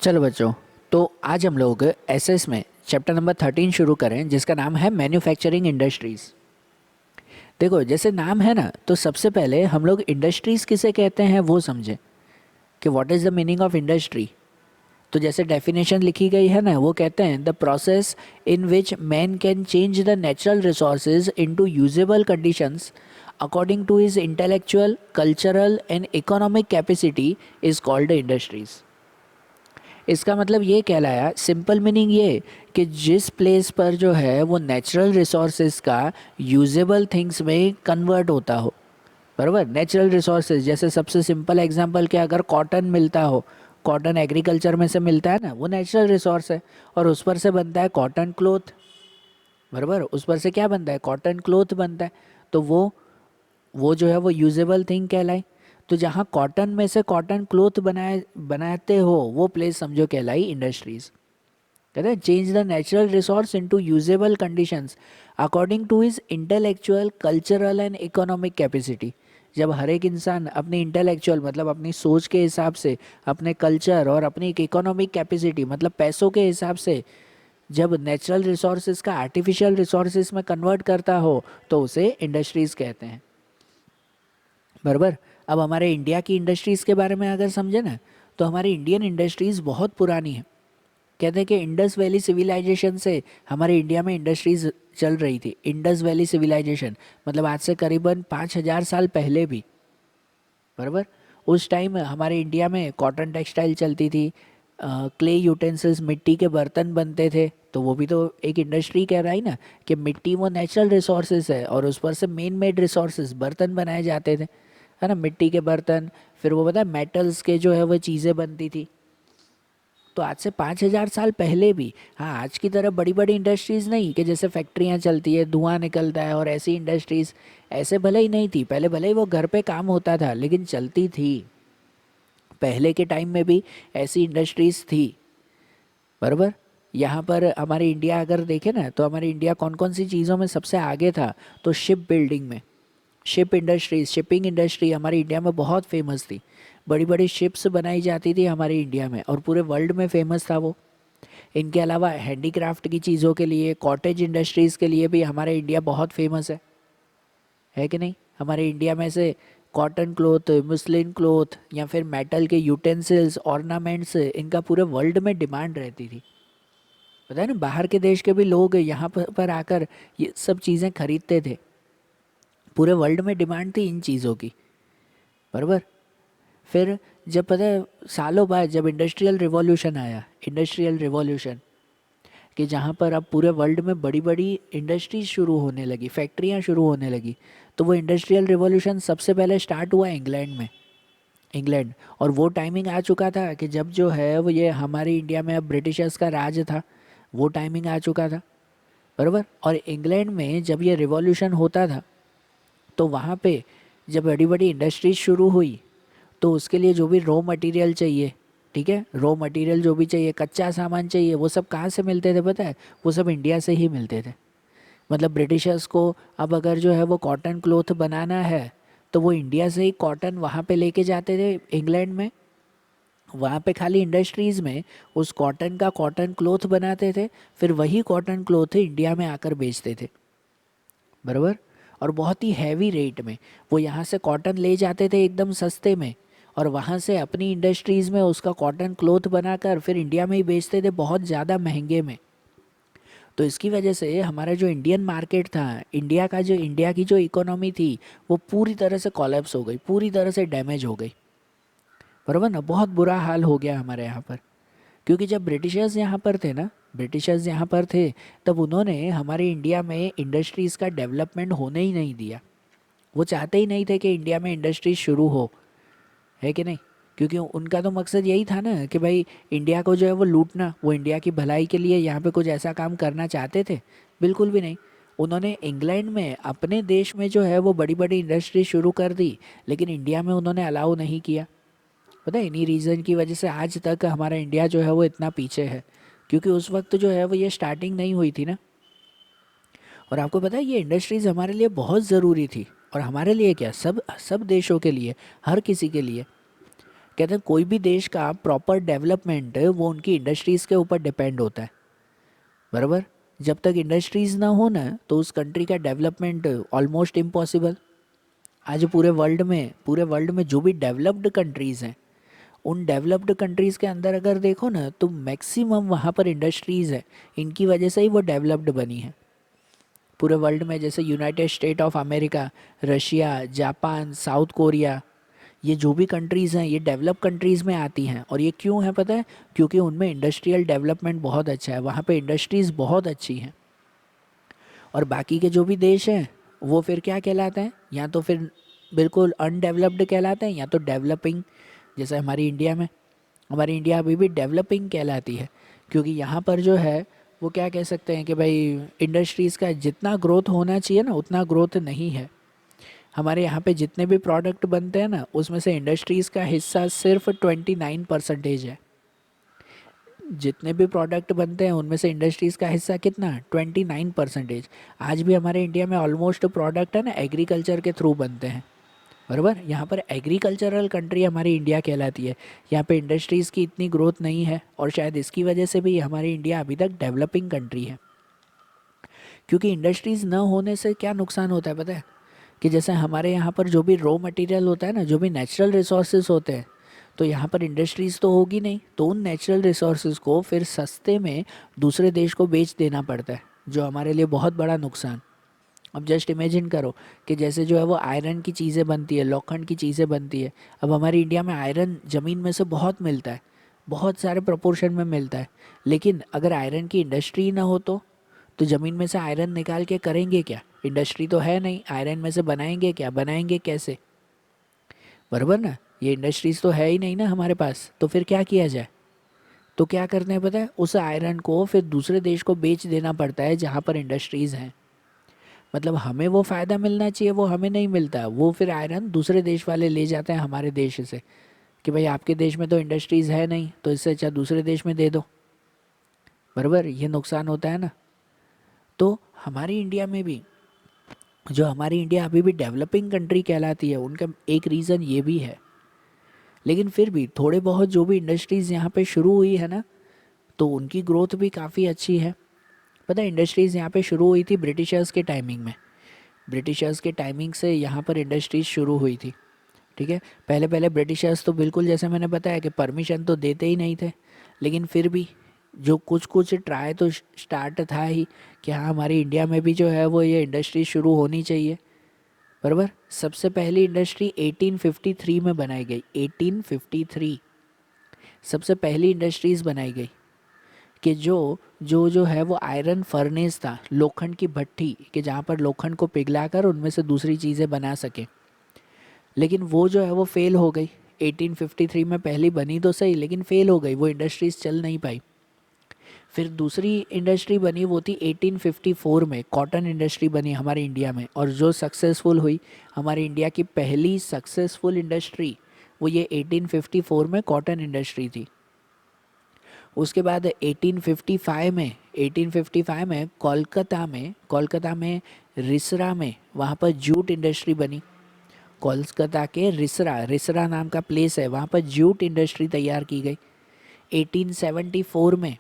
चलो बच्चों, तो आज हम लोग एसएस में चैप्टर नंबर 13 शुरू करें जिसका नाम है मैन्युफैक्चरिंग इंडस्ट्रीज़। देखो, जैसे नाम है ना, तो सबसे पहले हम लोग इंडस्ट्रीज़ किसे कहते हैं वो समझें कि what is the meaning of industry. तो जैसे डेफिनेशन लिखी गई है ना, वो कहते हैं the process in which man can change the natural resources into usable conditions according to his intellectual, cultural and economic capacity is called industries. इसका मतलब ये कहलाया, सिंपल मीनिंग ये कि जिस प्लेस पर जो है वो नेचुरल रिसोर्सेज का यूजेबल थिंग्स में कन्वर्ट होता हो। बराबर, नेचुरल रिसोर्सेज जैसे सबसे सिंपल एग्जांपल कि अगर कॉटन मिलता हो, कॉटन एग्रीकल्चर में से मिलता है ना, वो नेचुरल रिसोर्स है और उस पर से बनता है कॉटन क्लोथ। बराबर, उस पर से क्या बनता है? कॉटन क्लोथ बनता है। तो वो जो है वो यूजेबल थिंग कहलाई। तो जहाँ कॉटन में से कॉटन क्लोथ बनाते हो वो प्लेस समझो कहलाई इंडस्ट्रीज। कहते हैं change the natural resource into usable conditions according to his intellectual, cultural and economic capacity. जब हर एक इंसान अपनी इंटेलेक्चुअल मतलब अपनी सोच के हिसाब से, अपने कल्चर और अपनी एक इकोनॉमिक कैपेसिटी मतलब पैसों के हिसाब से जब नेचुरल रिसोर्सेज का आर्टिफिशियल रिसोर्सेज में कन्वर्ट करता हो तो उसे इंडस्ट्रीज कहते हैं। बराबर। अब हमारे इंडिया की इंडस्ट्रीज़ के बारे में अगर समझे ना, तो हमारी इंडियन इंडस्ट्रीज़ बहुत पुरानी है। कहते हैं कि इंडस वैली सिविलाइजेशन से हमारे इंडिया में इंडस्ट्रीज़ चल रही थी। इंडस वैली सिविलाइजेशन मतलब आज से करीबन 5,000 साल पहले भी। बराबर, उस टाइम हमारे इंडिया में कॉटन टेक्सटाइल चलती थी, क्ले यूटेंसिल्स मिट्टी के बर्तन बनते थे। तो वो भी तो एक इंडस्ट्री कह रहा है ना कि मिट्टी वो नेचुरल रिसोर्सेज है और उस पर से मेन मेड रिसोर्सेज बर्तन बनाए जाते थे, है ना, मिट्टी के बर्तन। फिर वो पता है मेटल्स के जो है वो चीज़ें बनती थी। तो आज से 5,000 साल पहले भी, हाँ, आज की तरह बड़ी बड़ी इंडस्ट्रीज़ नहीं कि जैसे फैक्ट्रियाँ चलती है, धुआं निकलता है और ऐसी इंडस्ट्रीज़ ऐसे भले ही नहीं थी। पहले भले ही वो घर पे काम होता था लेकिन चलती थी। पहले के टाइम में भी ऐसी इंडस्ट्रीज़ थी। बराबर। यहाँ पर हमारे इंडिया अगर देखें ना, तो हमारे इंडिया कौन कौन सी चीज़ों में सबसे आगे था? तो शिप बिल्डिंग में, शिप इंडस्ट्रीज, शिपिंग इंडस्ट्री हमारी इंडिया में बहुत फेमस थी। बड़ी बड़ी शिप्स बनाई जाती थी हमारी इंडिया में और पूरे वर्ल्ड में फेमस था वो। इनके अलावा हैंडीक्राफ्ट की चीज़ों के लिए, कॉटेज इंडस्ट्रीज़ के लिए भी हमारे इंडिया बहुत फेमस है कि नहीं? हमारे इंडिया में से कॉटन क्लोथ, मुस्लिन क्लोथ या फिर मेटल के यूटेंसिल्स, ऑर्नामेंट्स, इनका पूरे वर्ल्ड में डिमांड रहती थी। पता है ना, बाहर के देश के भी लोग यहाँ पर आकर ये सब चीज़ें खरीदते थे। पूरे वर्ल्ड में डिमांड थी इन चीज़ों की। बराबर। फिर जब पता है सालों बाद जब इंडस्ट्रियल रिवॉल्यूशन आया, इंडस्ट्रियल रिवॉल्यूशन कि जहाँ पर अब पूरे वर्ल्ड में बड़ी बड़ी इंडस्ट्रीज शुरू होने लगी, फैक्ट्रियाँ शुरू होने लगी। तो वो इंडस्ट्रियल रिवॉल्यूशन सबसे पहले स्टार्ट हुआ इंग्लैंड में, इंग्लैंड। और वो टाइमिंग आ चुका था कि जब जो है वो ये हमारी इंडिया में अब ब्रिटिशर्स का राज था, वो टाइमिंग आ चुका था। बराबर। और इंग्लैंड में जब ये रिवॉल्यूशन होता था तो वहाँ पे जब बड़ी बड़ी इंडस्ट्रीज शुरू हुई तो उसके लिए जो भी रॉ मटेरियल चाहिए, ठीक है, रॉ मटेरियल जो भी चाहिए, कच्चा सामान चाहिए, वो सब कहाँ से मिलते थे पता है? वो सब इंडिया से ही मिलते थे। मतलब ब्रिटिशर्स को अब अगर जो है वो कॉटन क्लोथ बनाना है तो वो इंडिया से ही कॉटन वहाँ पे लेके जाते थे इंग्लैंड में। वहाँ पे खाली इंडस्ट्रीज़ में उस कॉटन का कॉटन क्लोथ बनाते थे, फिर वही कॉटन क्लोथ इंडिया में आकर बेचते थे। बराबर। और बहुत ही हैवी रेट में वो यहाँ से कॉटन ले जाते थे एकदम सस्ते में, और वहाँ से अपनी इंडस्ट्रीज़ में उसका कॉटन क्लोथ बनाकर फिर इंडिया में ही बेचते थे बहुत ज़्यादा महंगे में। तो इसकी वजह से हमारा जो इंडियन मार्केट था, इंडिया की जो इकोनॉमी थी, वो पूरी तरह से कोलैप्स हो गई, पूरी तरह से डैमेज हो गई। बराबर ना, बहुत बुरा हाल हो गया हमारे यहाँ पर। क्योंकि जब ब्रिटिशर्स यहाँ पर थे ना, ब्रिटिशर्स यहाँ पर थे, तब उन्होंने हमारे इंडिया में इंडस्ट्रीज़ का डेवलपमेंट होने ही नहीं दिया। वो चाहते ही नहीं थे कि इंडिया में इंडस्ट्रीज शुरू हो, है कि नहीं? क्योंकि उनका तो मकसद यही था ना कि भाई इंडिया को जो है वो लूटना। वो इंडिया की भलाई के लिए यहाँ पे कुछ ऐसा काम करना चाहते थे? बिल्कुल भी नहीं। उन्होंने इंग्लैंड में, अपने देश में जो है वो बड़ी बड़ी इंडस्ट्री शुरू कर दी, लेकिन इंडिया में उन्होंने अलाउ नहीं किया। पता है, इन्हीं रीज़न की वजह से आज तक हमारा इंडिया जो है वो इतना पीछे है, क्योंकि उस वक्त जो है वो ये स्टार्टिंग नहीं हुई थी ना। और आपको पता है ये इंडस्ट्रीज़ हमारे लिए बहुत ज़रूरी थी, और हमारे लिए क्या, सब सब देशों के लिए, हर किसी के लिए। कहते हैं कोई भी देश का प्रॉपर डेवलपमेंट वो उनकी इंडस्ट्रीज़ के ऊपर डिपेंड होता है, बराबर। जब तक इंडस्ट्रीज़ ना हो ना तो उस कंट्री का डेवलपमेंट ऑलमोस्ट इम्पॉसिबल। आज पूरे वर्ल्ड में जो भी डेवलप्ड कंट्रीज़ हैं, उन डेवलप्ड कंट्रीज़ के अंदर अगर देखो ना तो मैक्सिमम वहाँ पर इंडस्ट्रीज़ है, इनकी वजह से ही वो डेवलप्ड बनी है पूरे वर्ल्ड में। जैसे United state of America, Russia, Japan, south Korea, ये जो भी कंट्रीज़ हैं ये डेवलप कंट्रीज़ में आती हैं। और ये क्यों है पता है? क्योंकि उनमें इंडस्ट्रियल डेवलपमेंट बहुत अच्छा है, वहाँ पे इंडस्ट्रीज़ बहुत अच्छी हैं। और बाकी के जो भी देश हैं वो फिर क्या कहलाते हैं? या तो फिर बिल्कुल अनडेवलप्ड कहलाते हैं या तो डेवलपिंग। जैसे हमारी इंडिया अभी भी डेवलपिंग कहलाती है, क्योंकि यहाँ पर जो है वो क्या कह सकते हैं कि भाई इंडस्ट्रीज़ का जितना ग्रोथ होना चाहिए ना उतना ग्रोथ नहीं है। हमारे यहाँ पे जितने भी प्रोडक्ट बनते हैं ना उसमें से इंडस्ट्रीज़ का हिस्सा सिर्फ 29% है। जितने भी प्रोडक्ट बनते हैं उनमें से इंडस्ट्रीज़ का हिस्सा कितना? 29%। आज भी हमारे इंडिया में ऑलमोस्ट प्रोडक्ट है ना एग्रीकल्चर के थ्रू बनते हैं, बराबर। यहाँ पर एग्रीकल्चरल कंट्री हमारी इंडिया कहलाती है। यहाँ पे इंडस्ट्रीज़ की इतनी ग्रोथ नहीं है और शायद इसकी वजह से भी हमारी इंडिया अभी तक डेवलपिंग कंट्री है। क्योंकि इंडस्ट्रीज़ न होने से क्या नुकसान होता है पता है? कि जैसे हमारे यहाँ पर जो भी रॉ मटेरियल होता है ना, जो भी नेचुरल रिसोर्सेज होते हैं, तो यहाँ पर इंडस्ट्रीज़ तो होगी नहीं, तो उन नेचुरल रिसोर्सेज को फिर सस्ते में दूसरे देश को बेच देना पड़ता है, जो हमारे लिए बहुत बड़ा नुकसान। अब जस्ट इमेजिन करो कि जैसे जो है वो आयरन की चीज़ें बनती है, लोखंड की चीज़ें बनती है। अब हमारी इंडिया में आयरन ज़मीन में से बहुत मिलता है, बहुत सारे प्रोपोर्शन में मिलता है। लेकिन अगर आयरन की इंडस्ट्री ना हो तो ज़मीन में से आयरन निकाल के करेंगे क्या? इंडस्ट्री तो है नहीं, आयरन में से बनाएंगे क्या? बनाएंगे कैसे? बराबर ना। ये इंडस्ट्रीज़ तो है ही नहीं ना हमारे पास, तो फिर क्या किया जाए? तो क्या करते हैं पता है? उस आयरन को फिर दूसरे देश को बेच देना पड़ता है जहाँ पर इंडस्ट्रीज़ हैं। मतलब हमें वो फ़ायदा मिलना चाहिए, वो हमें नहीं मिलता। वो फिर आयरन दूसरे देश वाले ले जाते हैं हमारे देश से, कि भाई आपके देश में तो इंडस्ट्रीज़ है नहीं, तो इससे अच्छा दूसरे देश में दे दो। बराबर, ये नुकसान होता है ना। तो हमारी इंडिया में भी, जो हमारी इंडिया अभी भी डेवलपिंग कंट्री कहलाती है, उनका एक रीज़न ये भी है। लेकिन फिर भी थोड़े बहुत जो भी इंडस्ट्रीज़ यहाँ पे शुरू हुई है ना, तो उनकी ग्रोथ भी काफ़ी अच्छी है। पता है इंडस्ट्रीज़ यहाँ पे शुरू हुई थी ब्रिटिशर्स के टाइमिंग में। ब्रिटिशर्स के टाइमिंग से यहाँ पर इंडस्ट्रीज़ शुरू हुई थी, ठीक है। पहले पहले ब्रिटिशर्स तो बिल्कुल जैसे मैंने बताया कि परमिशन तो देते ही नहीं थे, लेकिन फिर भी जो कुछ कुछ ट्राई तो स्टार्ट था ही कि हाँ हमारी इंडिया में भी जो है वो ये इंडस्ट्री शुरू होनी चाहिए, बराबर। सबसे पहली इंडस्ट्री 1853 में बनाई गई। 1853 सबसे पहली इंडस्ट्रीज़ बनाई गई कि जो है वो आयरन फर्नेस था, लोखंड की भट्टी, कि जहाँ पर लोखंड को पिघलाकर उनमें से दूसरी चीज़ें बना सके। लेकिन वो जो है वो फेल हो गई। 1853 में पहली बनी तो सही, लेकिन फेल हो गई, वो इंडस्ट्रीज़ चल नहीं पाई। फिर दूसरी इंडस्ट्री बनी, वो थी 1854 में, कॉटन इंडस्ट्री बनी हमारे इंडिया में। और जो सक्सेसफुल हुई, हमारे इंडिया की पहली सक्सेसफुल इंडस्ट्री, वो ये 1854 में कॉटन इंडस्ट्री थी। उसके बाद 1855 में कोलकाता में रिसरा में, वहाँ पर जूट इंडस्ट्री बनी। कोलकाता के रिसरा नाम का प्लेस है, वहाँ पर जूट इंडस्ट्री तैयार की गई। 1874 में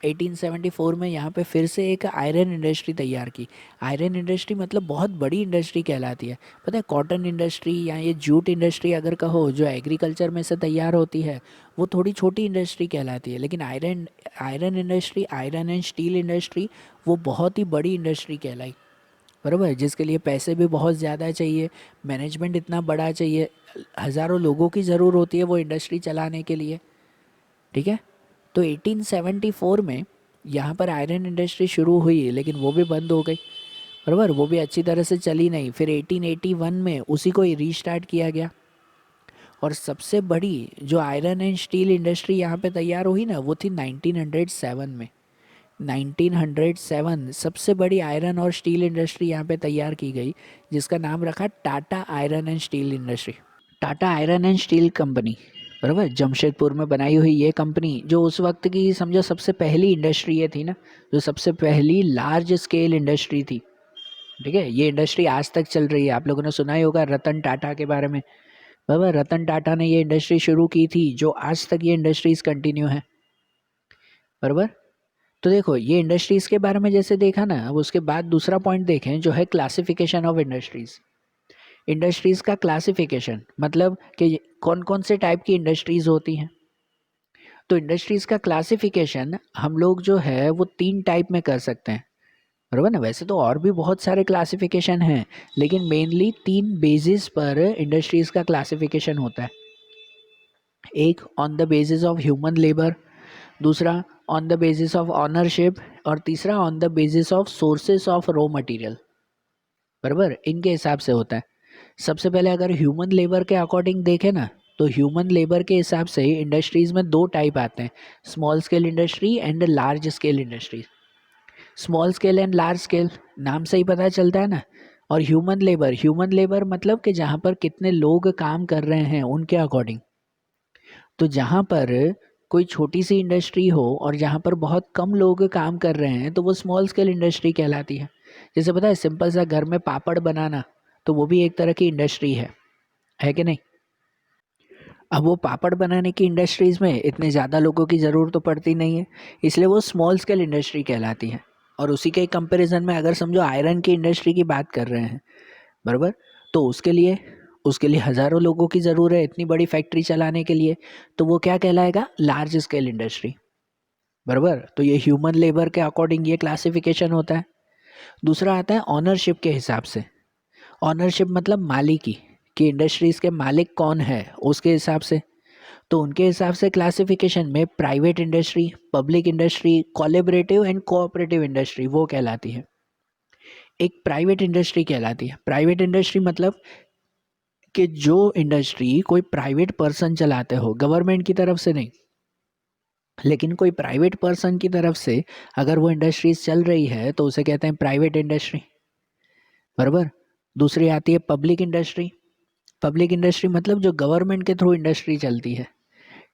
1874 में यहाँ पे फिर से एक आयरन इंडस्ट्री तैयार की। आयरन इंडस्ट्री मतलब बहुत बड़ी इंडस्ट्री कहलाती है। पता है कॉटन इंडस्ट्री या ये जूट इंडस्ट्री अगर कहो जो एग्रीकल्चर में से तैयार होती है, वो थोड़ी छोटी इंडस्ट्री कहलाती है। लेकिन iron industry, iron and steel industry, वो बहुत ही बड़ी इंडस्ट्री कहलाई, बराबर। जिसके लिए पैसे भी बहुत ज़्यादा चाहिए, मैनेजमेंट इतना बड़ा चाहिए, हज़ारों लोगों की ज़रूर होती है वो इंडस्ट्री चलाने के लिए, ठीक है। तो 1874 में यहाँ पर आयरन इंडस्ट्री शुरू हुई, लेकिन वो भी बंद हो गई, बराबर। वो भी अच्छी तरह से चली नहीं। फिर 1881 में उसी को रीस्टार्ट किया गया। और सबसे बड़ी जो आयरन एंड स्टील इंडस्ट्री यहाँ पे तैयार हुई ना, वो थी 1907 में। 1907 सबसे बड़ी आयरन और स्टील इंडस्ट्री यहाँ पे तैयार की गई, जिसका नाम रखा Tata iron and steel industry, Tata iron and steel company, बराबर। जमशेदपुर में बनाई हुई ये कंपनी, जो उस वक्त की समझो सबसे पहली इंडस्ट्री ये थी ना, जो सबसे पहली लार्ज स्केल इंडस्ट्री थी, ठीक है। ये इंडस्ट्री आज तक चल रही है। आप लोगों ने सुना ही होगा रतन टाटा के बारे में, बराबर, रतन टाटा ने ये इंडस्ट्री शुरू की थी जो आज तक ये इंडस्ट्रीज कंटिन्यू है। बराबर। तो देखो ये इंडस्ट्रीज के बारे में जैसे देखा ना, अब उसके बाद दूसरा पॉइंट देखें जो है क्लासिफिकेशन ऑफ इंडस्ट्रीज। इंडस्ट्रीज का क्लासिफिकेशन मतलब कि कौन कौन से टाइप की इंडस्ट्रीज होती हैं। तो इंडस्ट्रीज का क्लासिफिकेशन हम लोग जो है वो 3 टाइप में कर सकते हैं। बराबर ना, वैसे तो और भी बहुत सारे क्लासिफिकेशन हैं, लेकिन मेनली 3 बेसिस पर इंडस्ट्रीज का क्लासिफिकेशन होता है। एक on the basis of human labour, दूसरा on the basis of ownership, और तीसरा on the basis of sources of raw material. बराबर, इनके हिसाब से होता है। सबसे पहले अगर ह्यूमन लेबर के अकॉर्डिंग देखें ना, तो ह्यूमन लेबर के हिसाब से इंडस्ट्रीज में 2 टाइप आते हैं, small scale industry and large scale industry. Small scale and large scale नाम से ही पता चलता है ना। और ह्यूमन लेबर मतलब कि जहाँ पर कितने लोग काम कर रहे हैं उनके अकॉर्डिंग। तो जहाँ पर कोई छोटी सी इंडस्ट्री हो और जहाँ पर बहुत कम लोग काम कर रहे हैं तो वो स्मॉल स्केल इंडस्ट्री कहलाती है। जैसे पता है सिंपल सा घर में पापड़ बनाना, तो वो भी एक तरह की इंडस्ट्री है कि नहीं। अब वो पापड़ बनाने की इंडस्ट्रीज़ में इतने ज़्यादा लोगों की ज़रूरत तो पड़ती नहीं है, इसलिए वो स्मॉल स्केल इंडस्ट्री कहलाती है। और उसी के कंपैरिजन में अगर समझो आयरन की इंडस्ट्री की बात कर रहे हैं, बराबर, तो उसके लिए हज़ारों लोगों की ज़रूरत है इतनी बड़ी फैक्ट्री चलाने के लिए, तो वो क्या कहलाएगा, लार्ज स्केल इंडस्ट्री। बराबर, तो ये ह्यूमन लेबर के अकॉर्डिंग ये क्लासिफिकेशन होता है। दूसरा आता है ऑनरशिप के हिसाब से। ऑनरशिप मतलब मालिकी, कि इंडस्ट्रीज़ के मालिक कौन है उसके हिसाब से। तो उनके हिसाब से क्लासिफिकेशन में private industry, public industry, collaborative and cooperative industry वो कहलाती है। एक प्राइवेट इंडस्ट्री कहलाती है। प्राइवेट इंडस्ट्री मतलब कि जो इंडस्ट्री कोई प्राइवेट पर्सन चलाते हो, गवर्नमेंट की तरफ से नहीं, लेकिन कोई प्राइवेट पर्सन की तरफ से अगर वो इंडस्ट्रीज चल रही है तो उसे कहते हैं प्राइवेट इंडस्ट्री। बराबर। दूसरी आती है पब्लिक इंडस्ट्री। पब्लिक इंडस्ट्री मतलब जो गवर्नमेंट के थ्रू इंडस्ट्री चलती है,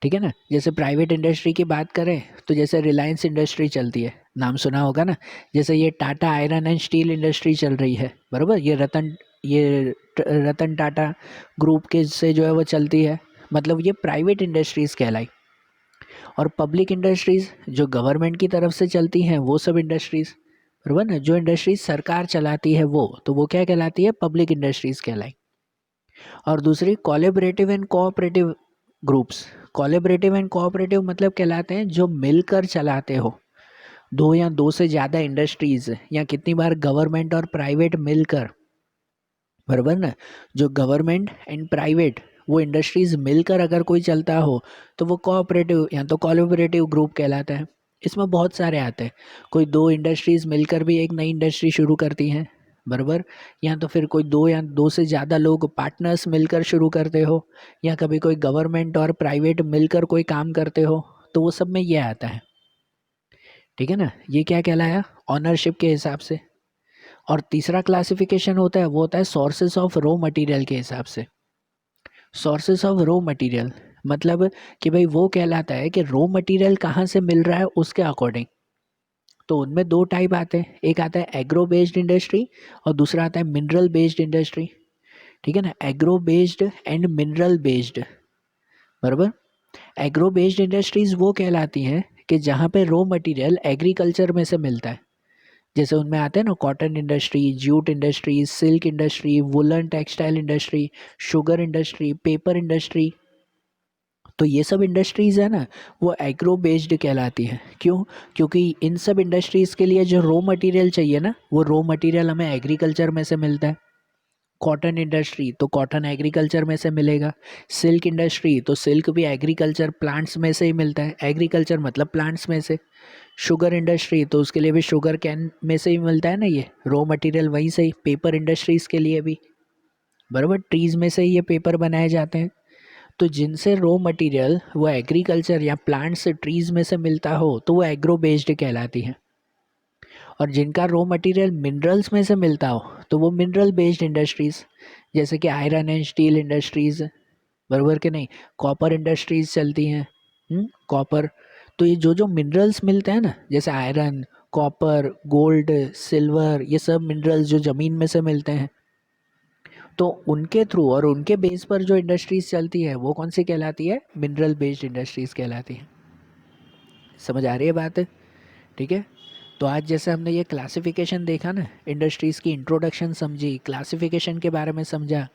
ठीक है ना। जैसे प्राइवेट इंडस्ट्री की बात करें तो जैसे रिलायंस इंडस्ट्री चलती है, नाम सुना होगा ना। जैसे ये Tata iron and steel industry चल रही है, बराबर, ये रतन टाटा ग्रुप के से जो है वो चलती है, मतलब ये प्राइवेट इंडस्ट्रीज़ कहलाई। और पब्लिक इंडस्ट्रीज़ जो गवर्नमेंट की तरफ से चलती हैं वो सब इंडस्ट्रीज़, बराबर ना, जो इंडस्ट्रीज सरकार चलाती है वो, तो वो क्या कहलाती है, पब्लिक इंडस्ट्रीज़ कहलाई। और दूसरी collaborative and cooperative groups. Collaborative and cooperative मतलब कहलाते हैं जो मिलकर चलाते हो, दो या दो से ज़्यादा इंडस्ट्रीज, या कितनी बार गवर्नमेंट और प्राइवेट मिलकर, बराबर ना, जो गवर्नमेंट एंड प्राइवेट वो इंडस्ट्रीज मिलकर अगर कोई चलता हो तो वो कोऑपरेटिव या तो कोलैबोरेटिव ग्रुप कहलाता है। इसमें बहुत सारे आते हैं, कोई 2 इंडस्ट्रीज मिलकर भी एक नई इंडस्ट्री शुरू करती हैं, बराबर, या तो फिर कोई 2 या 2 से ज़्यादा लोग पार्टनर्स मिलकर शुरू करते हो, या कभी कोई गवर्नमेंट और प्राइवेट मिलकर कोई काम करते हो, तो वो सब में ये आता है, ठीक है ना। ये क्या कहलाया, ऑनरशिप के हिसाब से। और तीसरा क्लासिफिकेशन होता है वो होता है सोर्सेस ऑफ रॉ मटेरियल के हिसाब से। सोर्सेस ऑफ रॉ मटेरियल मतलब कि भाई वो कहलाता है कि रॉ मटेरियल कहाँ से मिल रहा है उसके अकॉर्डिंग। तो उनमें 2 टाइप आते हैं, एक आता है एग्रो बेस्ड इंडस्ट्री और दूसरा आता है मिनरल बेस्ड इंडस्ट्री, ठीक है ना। Agro based and mineral based, बराबर। एग्रो बेस्ड इंडस्ट्रीज वो कहलाती हैं कि जहाँ पे रॉ मटेरियल एग्रीकल्चर में से मिलता है। जैसे उनमें आते हैं ना cotton industry, jute industry, silk industry, woollen textile industry, sugar industry, paper industry. तो ये सब इंडस्ट्रीज़ है ना, वो एग्रो बेस्ड कहलाती है। क्यों? क्योंकि इन सब इंडस्ट्रीज़ के लिए जो रॉ मटेरियल चाहिए ना, वो रॉ मटेरियल हमें एग्रीकल्चर में से मिलता है। कॉटन इंडस्ट्री तो कॉटन एग्रीकल्चर में से मिलेगा। सिल्क इंडस्ट्री तो सिल्क भी एग्रीकल्चर प्लांट्स में से ही मिलता है, एग्रीकल्चर मतलब प्लांट्स में से। शुगर इंडस्ट्री तो उसके लिए भी शुगर कैन में से ही मिलता है ना, ये रॉ मटेरियल वहीं से ही। पेपर इंडस्ट्रीज़ के लिए भी, बराबर, ट्रीज़ में से ही ये पेपर बनाए जाते हैं। तो जिनसे रॉ मटेरियल वो एग्रीकल्चर या प्लांट से, ट्रीज़ में से मिलता हो तो वो एग्रो बेस्ड कहलाती है। और जिनका रॉ मटेरियल मिनरल्स में से मिलता हो तो वो मिनरल बेस्ड इंडस्ट्रीज़, जैसे कि आयरन एंड स्टील इंडस्ट्रीज़, बराबर के नहीं। कॉपर इंडस्ट्रीज़ चलती हैं, कॉपर। तो ये जो जो मिनरल्स मिलते हैं ना, जैसे आयरन, कॉपर, गोल्ड, सिल्वर, ये सब मिनरल्स जो ज़मीन में से मिलते हैं, तो उनके थ्रू और उनके बेस पर जो इंडस्ट्रीज चलती है वो कौन सी कहलाती है? मिनरल बेस्ड इंडस्ट्रीज कहलाती है। समझ आ रही है बात? ठीक है। तो आज जैसे हमने ये क्लासिफिकेशन देखा ना, इंडस्ट्रीज़ की इंट्रोडक्शन समझी, क्लासिफिकेशन के बारे में समझा।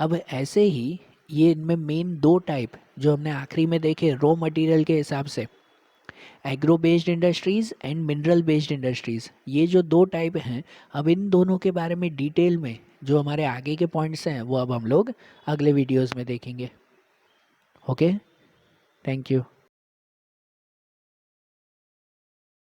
अब ऐसे ही ये इनमें मेन दो टाइप जो हमने आखिरी में देखे रॉ मटेरियल के हिसाब से, agro based industries and mineral based industries, ये जो दो टाइप हैं, अब इन दोनों के बारे में डिटेल में जो हमारे आगे के पॉइंट्स हैं वो अब हम लोग अगले वीडियोस में देखेंगे। Okay, thank you.